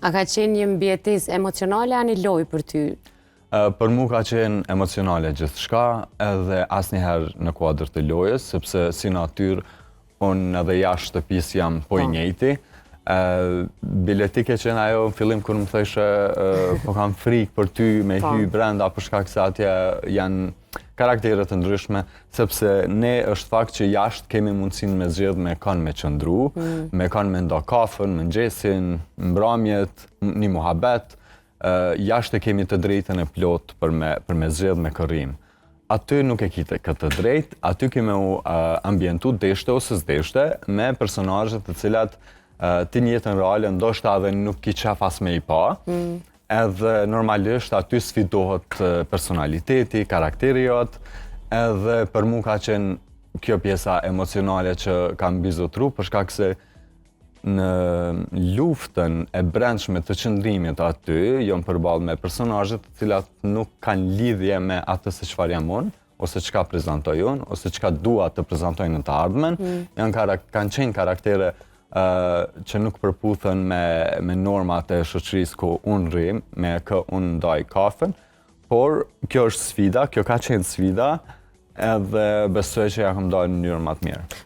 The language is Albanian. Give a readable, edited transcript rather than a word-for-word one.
A ka qenë një mbijetesë emocionale a një lojë për ty? Për mu ka qenë emocionale gjithçka, edhe asnjëherë në kuadër të lojës, sepse si natyrë unë edhe jashtë shtëpisë jam po i njëjti. Bileti ke qenë ajo në fillim kur më thëshë po kam frikë për ty me hy brenda për shkak se atje janë karaktere të ndryshme, sepse ne është fakt që jashtë kemi mundësinë me zgjedh me kanë me qëndru, me kanë me nda kafën, mëngjesin, mbrëmjet, një muhabet, jashtë e kemi të drejtën e plot për me zgjedh me kërrim. Aty nuk e kite këtë drejt, aty kemi ambientu deshte ose s'deshte me personazhe të cilat ti në jetën reale ndoshta edhe nuk ki qef as me i pa, edhe normalisht aty sfidohet personaliteti, karakteri jot, edhe për mu ka qenë kjo pjesa emocionale që kam bizotru, për shkak se në luftën e brendshme të qëndrimit aty, jom përballë me personazhe të cilat nuk kanë lidhje me atë se çfarë jam unë, ose çka prezantoj unë, ose çka dua të prezantoj në të ardhmen, kanë qenë karaktere që nuk përputhen me normat e shoqërisë ku unë rrim, me kë unë ndaj kafen, por kjo është sfida, kjo ka qenë sfida, edhe besoj që ja kam dalë në mënyrë më të mirë.